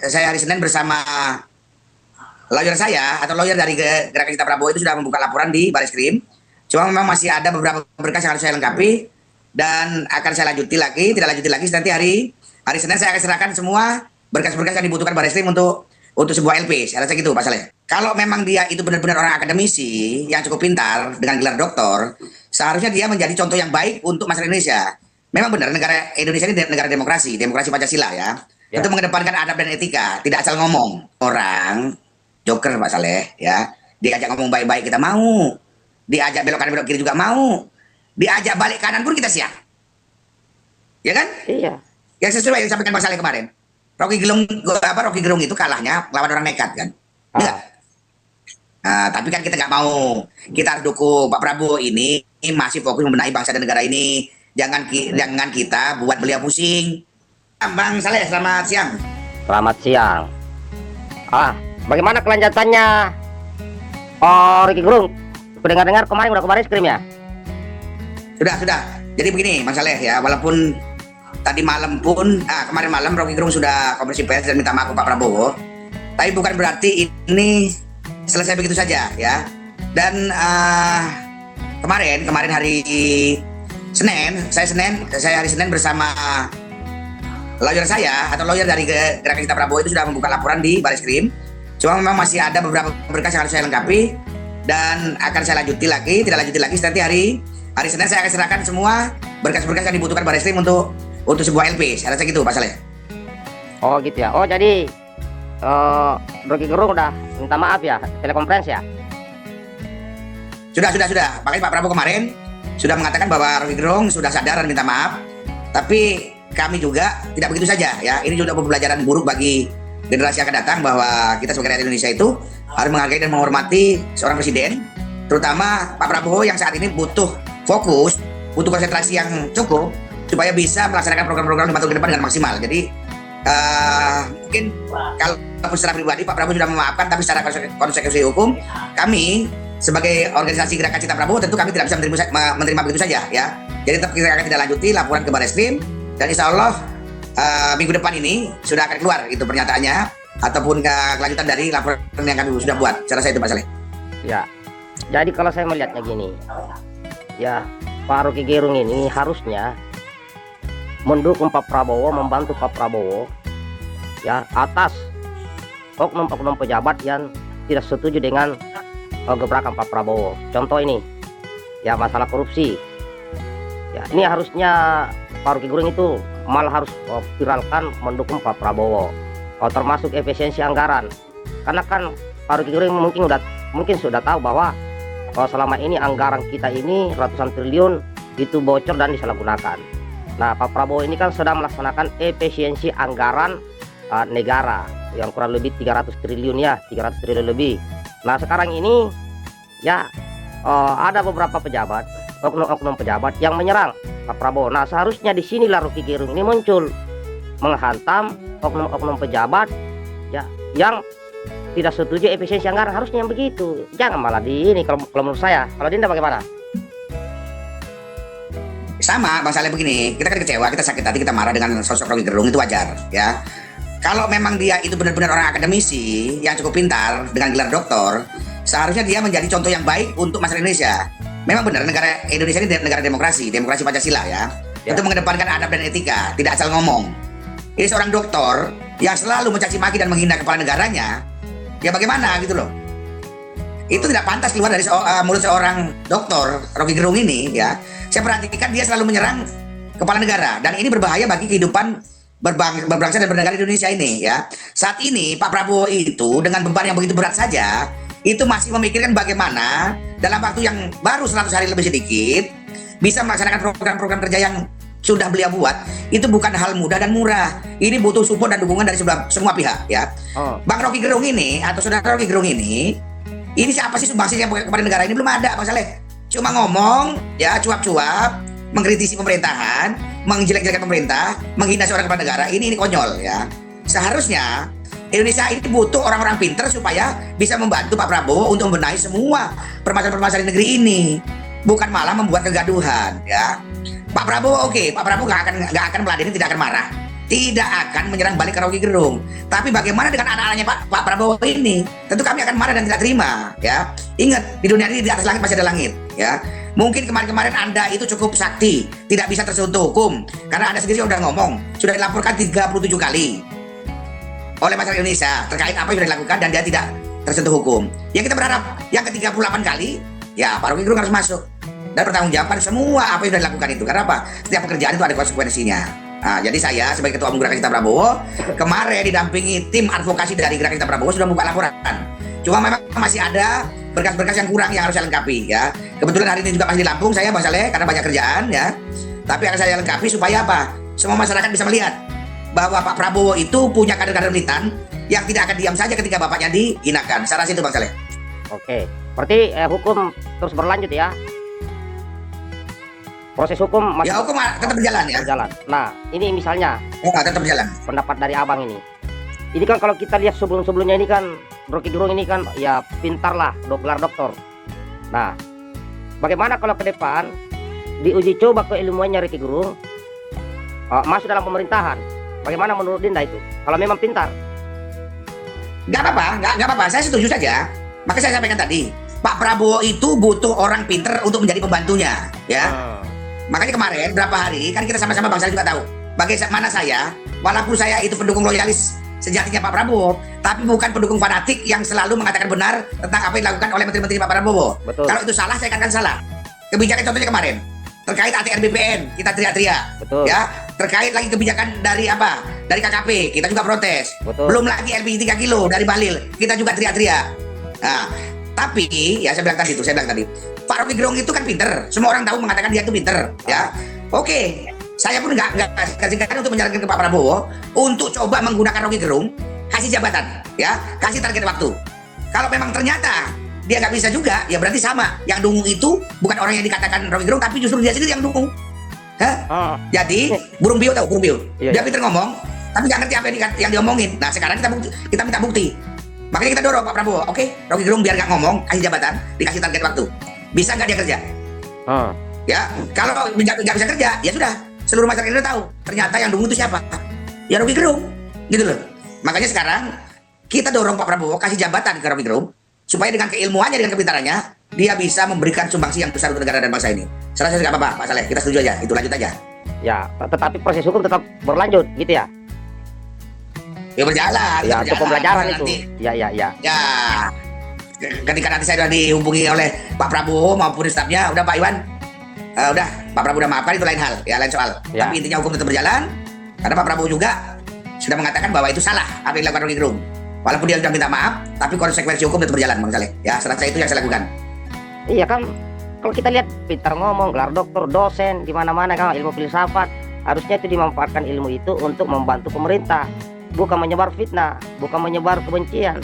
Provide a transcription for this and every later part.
Saya hari Senin bersama lawyer saya atau lawyer dari Gerakan Cinta Prabowo itu sudah membuka laporan di Bareskrim. Cuma memang masih ada beberapa berkas yang harus saya lengkapi dan akan saya lanjuti lagi, tidak lanjuti lagi nanti hari Senin saya akan serahkan semua berkas-berkas yang dibutuhkan Bareskrim untuk sebuah LP. Saya rasa gitu Pak Saleh. Kalau memang dia itu benar-benar orang akademisi yang cukup pintar dengan gelar doktor, seharusnya dia menjadi contoh yang baik untuk masyarakat Indonesia. Memang benar negara Indonesia ini negara demokrasi Pancasila ya. Itu mengedepankan adab dan etika, tidak asal ngomong. Orang joker Pak Saleh ya, diajak ngomong baik-baik kita mau, diajak belok kanan belok kiri juga mau, diajak balik kanan pun kita siap. Ya kan? Iya. Yang sesuai yang disampaikan Pak Saleh kemarin. Rocky Gerung itu kalahnya lawan orang nekat kan? Enggak. Tapi kan kita nggak mau, kita harus dukung Pak Prabowo ini masih fokus membenahi bangsa dan negara ini. Jangan kita buat beliau pusing. Bang Saleh, selamat siang. Selamat siang. Bagaimana kelanjutannya? Oh, Rocky Gerung. Dengar-dengar kemarin udah ke Bareskrim ya? Sudah. Jadi begini, Bang Saleh ya, walaupun tadi malam pun, kemarin malam Rocky Gerung sudah konferensi pers dan minta maaf ke Pak Prabowo, tapi bukan berarti ini selesai begitu saja ya. Dan kemarin hari Senin, saya hari Senin bersama lawyer saya atau lawyer dari Gerakan Cinta Prabowo itu sudah membuka laporan di Bareskrim. Cuma memang masih ada beberapa berkas yang harus saya lengkapi dan akan saya lanjuti lagi, tidak lanjuti lagi nanti hari Senin saya akan serahkan semua berkas-berkas yang dibutuhkan Bareskrim untuk sebuah LP. Saya rasa gitu Pak Saleh. Oh gitu ya. Oh jadi Rocky Gerung udah minta maaf ya, telekonferensi ya? Sudah. Makanya Pak Prabowo kemarin sudah mengatakan bahwa Rocky Gerung sudah sadar dan minta maaf. Tapi kami juga tidak begitu saja ya. Ini juga pembelajaran buruk bagi generasi yang akan datang bahwa kita sebagai rakyat Indonesia itu harus menghargai dan menghormati seorang presiden, terutama Pak Prabowo yang saat ini butuh fokus, butuh konsentrasi yang cukup supaya bisa melaksanakan program-program 5 tahun ke depan dengan maksimal. Jadi mungkin kalau secara pribadi Pak Prabowo sudah memaafkan, tapi secara konsekuensi hukum kami sebagai organisasi Gerakan Cinta Prabowo tentu kami tidak bisa menerima begitu saja ya. Jadi tetap kita akan tidak lanjuti laporan ke Bareskrim dan insya Allah minggu depan ini sudah akan keluar itu pernyataannya ataupun kelanjutan dari laporan yang kami sudah buat. Saya rasa itu Pak Saleh. Ya. Jadi kalau saya melihatnya gini, ya Pak Rocky Gerung ini harusnya mendukung Pak Prabowo, membantu Pak Prabowo ya atas oknum-oknum pejabat yang tidak setuju dengan gebrakan Pak Prabowo. Contoh ini ya masalah korupsi. Ya, ini harusnya Pak Rocky Gerung itu malah harus viralkan mendukung Pak Prabowo, termasuk efisiensi anggaran. Karena kan Pak Rocky Gerung mungkin sudah tahu bahwa selama ini anggaran kita ini ratusan triliun itu bocor dan disalahgunakan. Nah, Pak Prabowo ini kan sedang melaksanakan efisiensi anggaran negara yang kurang lebih 300 triliun ya, 300 triliun lebih. Nah, sekarang ini ya ada beberapa pejabat, oknum-oknum pejabat yang menyerang Pak Prabowo. Nah, seharusnya di sinilah Rocky Gerung ini muncul menghantam oknum-oknum pejabat ya yang tidak setuju efisiensi anggaran, harusnya yang begitu. Jangan malah di ini kalau menurut saya. Kalau Dinda bagaimana? Sama Bang Saleh begini, kita kan kecewa, kita sakit hati, kita marah dengan sosok Rocky Gerung, itu wajar ya. Kalau memang dia itu benar-benar orang akademisi yang cukup pintar dengan gelar doktor, seharusnya dia menjadi contoh yang baik untuk masyarakat Indonesia. Memang benar negara Indonesia ini negara demokrasi Pancasila ya. Itu mengedepankan adab dan etika, tidak asal ngomong. Ini seorang doktor yang selalu mencaci maki dan menghina kepala negaranya. Ya bagaimana gitu loh. Itu tidak pantas keluar dari mulut seorang doktor Rocky Gerung ini ya. Saya perhatikan dia selalu menyerang kepala negara dan ini berbahaya bagi kehidupan berbangsa dan bernegara Indonesia ini ya. Saat ini Pak Prabowo itu dengan beban yang begitu berat saja itu masih memikirkan bagaimana dalam waktu yang baru 100 hari lebih sedikit bisa melaksanakan program-program kerja yang sudah beliau buat. Itu bukan hal mudah dan murah. Ini butuh support dan dukungan dari semua pihak ya. Bang Rocky Gerung ini atau saudara Rocky Gerung ini siapa sih sumbangsinya kepada negara ini? Belum ada Bang Saleh. Cuma ngomong ya cuap-cuap, mengkritisi pemerintahan, menjelek-jelekan pemerintah, menghina seorang kepala negara. Ini konyol ya. Seharusnya Indonesia ini butuh orang-orang pintar supaya bisa membantu Pak Prabowo untuk membenahi semua permasalahan-permasalahan negeri ini, bukan malah membuat kegaduhan ya. Pak Prabowo Pak Prabowo nggak akan meladeni, tidak akan marah, tidak akan menyerang balik ke Rocky Gerung. Tapi bagaimana dengan anak-anaknya Pak Prabowo ini? Tentu kami akan marah dan tidak terima, ya. Ingat, di dunia ini di atas langit masih ada langit, ya. Mungkin kemarin-kemarin Anda itu cukup sakti, tidak bisa tersentuh hukum karena Anda sendiri sudah ngomong, sudah dilaporkan 37 kali oleh masyarakat Indonesia terkait apa yang sudah dilakukan dan dia tidak tersentuh hukum. Yang kita berharap yang ke-38 kali, ya Pak Rocky Gerung harus masuk dan bertanggung jawab semua apa yang sudah dilakukan itu. Karena apa? Setiap pekerjaan itu ada konsekuensinya. Nah, jadi saya sebagai Ketua Umum Gerakan Cinta Prabowo kemarin didampingi tim advokasi dari Gerakan Cinta Prabowo sudah membuka laporan. Cuma memang masih ada berkas-berkas yang kurang yang harus saya lengkapi, ya. Kebetulan hari ini juga masih di Lampung saya Bang Saleh karena banyak kerjaan, ya. Tapi akan saya lengkapi supaya apa? Semua masyarakat bisa melihat bahwa Pak Prabowo itu punya kader-kader militan yang tidak akan diam saja ketika bapaknya dihinakan. Saya rasa itu Bang Saleh. Oke, berarti hukum terus berlanjut ya. Proses hukum masih Ya hukum tetap berjalan ya. berjalan. Nah, ini misalnya Tetap berjalan. pendapat dari abang ini. Ini kan kalau kita lihat sebelum-sebelumnya ini kan Rocky Gerung ini kan ya pintar lah, gelar doktor. Nah, bagaimana kalau ke depan diuji coba keilmuannya Rocky Gerung masuk dalam pemerintahan? Bagaimana menurut Dinda itu? Kalau memang pintar? Nggak apa-apa. Saya setuju saja. Maka saya sampaikan tadi, Pak Prabowo itu butuh orang pinter untuk menjadi pembantunya, ya. Makanya kemarin berapa hari kan kita sama-sama Bang Saleh juga tahu bagaimana saya, walaupun saya itu pendukung loyalis sejatinya Pak Prabowo, tapi bukan pendukung fanatik yang selalu mengatakan benar tentang apa yang dilakukan oleh menteri-menteri Pak Prabowo. Betul. Kalau itu salah, saya katakan salah. Kebijakan contohnya kemarin terkait ATR BPN kita teriak-teriak, Betul. ya. Terkait lagi kebijakan dari apa? Dari KKP kita juga protes. Betul. Belum lagi LPG 3 kilo dari Bahlil kita juga teriak-teriak. Nah, tapi ya saya bilang tadi, Pak Rocky Gerung itu kan pinter. Semua orang tahu mengatakan dia itu pinter, ya. Oke, saya pun nggak kasihkan untuk menjalankan ke Pak Prabowo untuk coba menggunakan Rocky Gerung, kasih jabatan, ya, kasih target waktu. Kalau memang ternyata dia nggak bisa juga, ya berarti sama. Yang dungu itu bukan orang yang dikatakan Rocky Gerung, tapi justru dia sendiri yang dungu. Hah? Jadi burung bio tahu burung bio. Iya, Dia pinter ngomong, tapi nggak ngerti apa yang diomongin. Nah sekarang kita minta bukti. Makanya kita dorong Pak Prabowo, oke, Rocky Gerung biar nggak ngomong, kasih jabatan, dikasih target waktu. Bisa nggak dia kerja? Ya, kalau nggak bisa kerja, ya sudah. Seluruh masyarakat Indonesia tahu ternyata yang dungu itu siapa? Ya Rocky Gerung, gitu loh. Makanya sekarang kita dorong Pak Prabowo kasih jabatan ke Rocky Gerung supaya dengan keilmuannya, dengan kepintarannya, dia bisa memberikan sumbangsi yang besar untuk negara dan bangsa ini. Saya rasa nggak apa-apa, Pak Saleh. Kita setuju aja, itu lanjut aja. Ya, tetapi proses hukum tetap berlanjut, gitu ya? Ya berjalan. Ya, untuk pembelajaran itu. Nanti. Ya. Ya, ketika nanti saya sudah dihubungi oleh Pak Prabowo maupun stafnya, udah Pak Iwan, udah Pak Prabowo udah maafkan, itu lain hal, ya lain soal. Ya. Tapi intinya hukum tetap berjalan, karena Pak Prabowo juga sudah mengatakan bahwa itu salah apa yang dilakukan Rocky Gerung. Walaupun dia sudah minta maaf, tapi konsekuensi hukum tetap berjalan, Bang Saleh. Ya, serasa itu yang saya lakukan. Iya kan, kalau kita lihat pintar ngomong, gelar doktor, dosen, di mana-mana kan ilmu filsafat, harusnya itu dimanfaatkan ilmu itu untuk membantu pemerintah, bukan menyebar fitnah, bukan menyebar kebencian.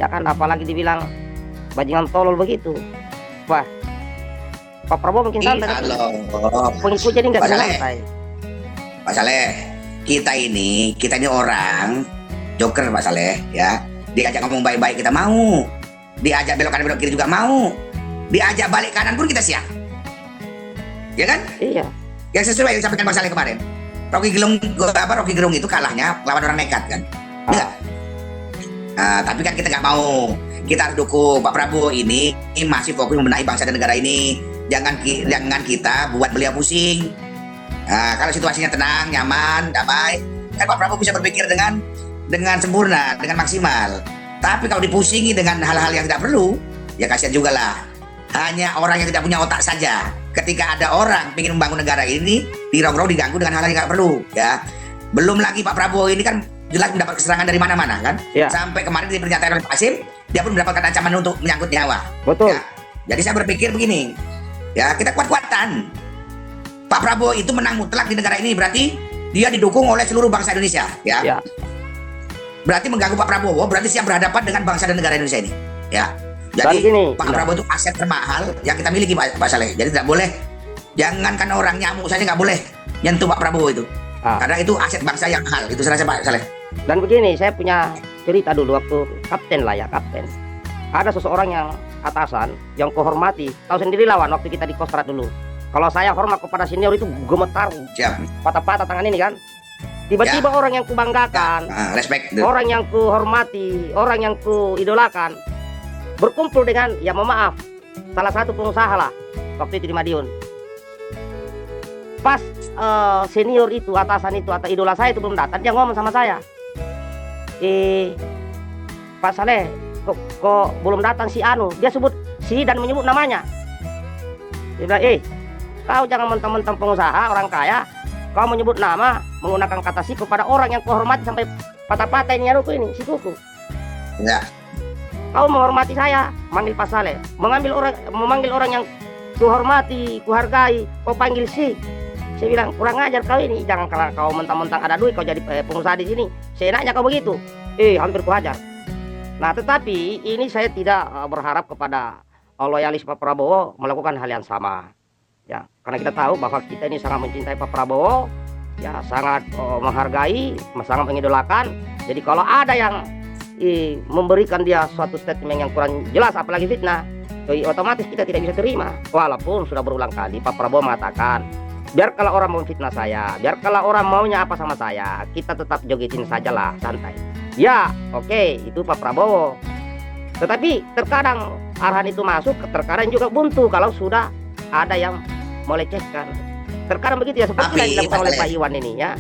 Ya kan, apalagi dibilang bajingan tolol begitu. Wah, Pak Prabowo mungkin santai, pengikut jadi nggak Pak Saleh. santai. Pak Saleh, kita ini orang joker Pak Saleh, ya. Diajak ngomong baik-baik kita mau, diajak belok kanan belok kiri juga mau, diajak balik kanan pun kita siap, ya kan? Iya. Yang sesuai yang disampaikan Bang Saleh kemarin. Rocky Gerung itu kalahnya lawan orang nekat kan, enggak? Tapi kan kita nggak mau, kita harus dukung Pak Prabowo ini masih fokus membenahi bangsa dan negara ini. Jangan kita buat beliau pusing. Kalau situasinya tenang, nyaman, damai, kan Pak Prabowo bisa berpikir dengan sempurna, dengan maksimal. Tapi kalau dipusingi dengan hal-hal yang tidak perlu, ya kasihan juga lah. Hanya orang yang tidak punya otak saja. Ketika ada orang ingin membangun negara ini, dirongrong, diganggu dengan hal-hal yang nggak perlu, ya. Belum lagi Pak Prabowo ini kan jelas mendapat serangan dari mana-mana kan. Ya. Sampai kemarin di pernyataan oleh Pak Hasim, dia pun mendapatkan ancaman untuk menyangkut nyawa. Betul. Ya. Jadi saya berpikir begini, ya kita kuat-kuatan. Pak Prabowo itu menang mutlak di negara ini, berarti dia didukung oleh seluruh bangsa Indonesia, ya. Ya. Berarti mengganggu Pak Prabowo, berarti siap berhadapan dengan bangsa dan negara Indonesia ini, ya. Jadi gini, Pak Prabowo itu aset termahal yang kita miliki, Pak Saleh. Jadi tidak boleh, jangankan orang nyamuk saja nggak boleh nyentuh Pak Prabowo itu, karena itu aset bangsa yang mahal. Itu saya rasa Pak Saleh. Dan begini, saya punya cerita dulu waktu kapten. Ada seseorang yang atasan yang kuhormati, tahu sendiri lawan waktu kita di Kostrad dulu. Kalau saya hormat kepada senior itu gemetar, Siap. patah-patah tangan ini kan. Tiba-tiba orang yang kubanggakan, respect. orang yang kuhormati, orang yang kuidolakan berkumpul dengan, ya mohon maaf, salah satu pengusaha lah waktu itu di Madiun. Pas senior itu, atasan itu, atau idola saya itu belum datang, dia ngomong sama saya, Pak Saleh, kok belum datang si Anu? Dia sebut si dan menyebut namanya. Dia bilang, kau jangan mentang-mentang pengusaha, orang kaya, kau menyebut nama, menggunakan kata si kepada orang yang kuhormati sampai patah-patah ini ini, si kuku. Ya. Kau menghormati saya, manggil Pak Saleh. Memanggil orang yang kuhormati, kuhargai, kau panggil si. Saya bilang, kurang ajar kau ini. Jangan kalau kau mentang-mentang ada duit, kau jadi pengusaha di sini. Seenaknya kau begitu. Hampir kuhajar. Nah, tetapi ini saya tidak berharap kepada loyalis Pak Prabowo melakukan hal yang sama. Ya, karena kita tahu bahwa kita ini sangat mencintai Pak Prabowo, ya sangat menghargai, sangat mengidolakan. Jadi kalau ada yang memberikan dia suatu statement yang kurang jelas, apalagi fitnah, otomatis kita tidak bisa terima. Walaupun sudah berulang kali Pak Prabowo mengatakan, biar kalau orang mau fitnah saya, biar kalau orang maunya apa sama saya, kita tetap jogetin sajalah, santai. Ya, oke, itu Pak Prabowo. Tetapi terkadang arahan itu masuk, terkadang juga buntu kalau sudah ada yang melecehkan. Terkadang begitu ya, seperti yang dilakukan oleh Pak Iwan ini ya.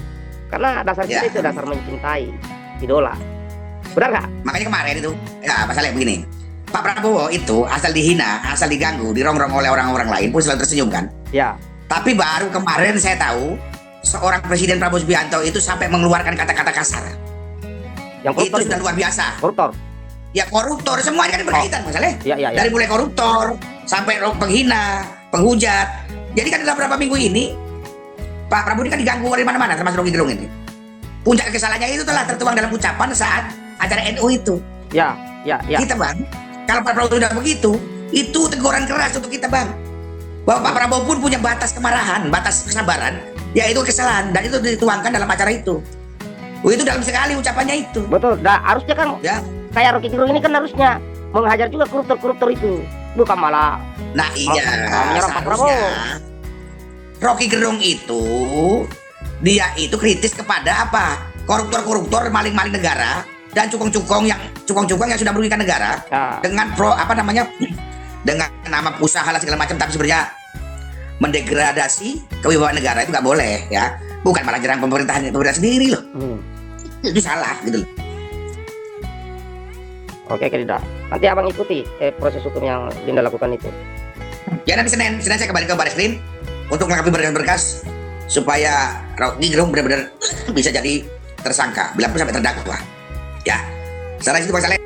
Karena dasar kita itu dasar mencintai idola. Benar nggak? Makanya kemarin itu, ya masalahnya begini. Pak Prabowo itu asal dihina, asal diganggu, dirongrong oleh orang-orang lain pun selalu tersenyum kan? Ya. Tapi baru kemarin saya tahu seorang Presiden Prabowo Subianto itu sampai mengeluarkan kata-kata kasar. Yang koruptor itu sudah luar biasa. Koruptor. Ya koruptor, semuanya kan berkaitan masalahnya. Ya. Dari mulai koruptor sampai penghina, penghujat. Jadi kan dalam beberapa minggu ini Pak Prabowo ini kan diganggu dari mana-mana, termasuk Rocky Gerung ini. Puncak kesalahannya itu telah tertuang dalam ucapan saat acara NU itu. Ya. Kita bang, kalau Pak Prabowo sudah begitu, itu teguran keras untuk kita bang. Bahwa Pak Prabowo pun punya batas kemarahan, batas kesabaran, yaitu kesalahan, dan itu dituangkan dalam acara itu. Itu dalam sekali ucapannya itu. Betul. Nah, harusnya kan ya. Kayak Rocky Gerung ini kan harusnya menghajar juga koruptor-koruptor itu, bukan malah. Nah menyerang Pak Prabowo. Rocky Gerung itu dia itu kritis kepada apa? Koruptor-koruptor, maling-maling negara dan cukong-cukong yang sudah merugikan negara dengan dengan nama usaha lah segala macam, tapi sebenarnya mendegradasi kewibawaan negara itu nggak boleh ya. Bukan malah nyerang pemerintah sendiri loh. Itu salah gitu loh. Oke, Kak. Nanti abang ikuti proses hukum yang Linda lakukan itu. Ya nanti Senin saya kembali ke Baris Krim untuk melengkapi berkas supaya Rocky Gerung benar-benar bisa jadi tersangka bila pun sampai terdakwa. Ya, secara itu Bang Saleh.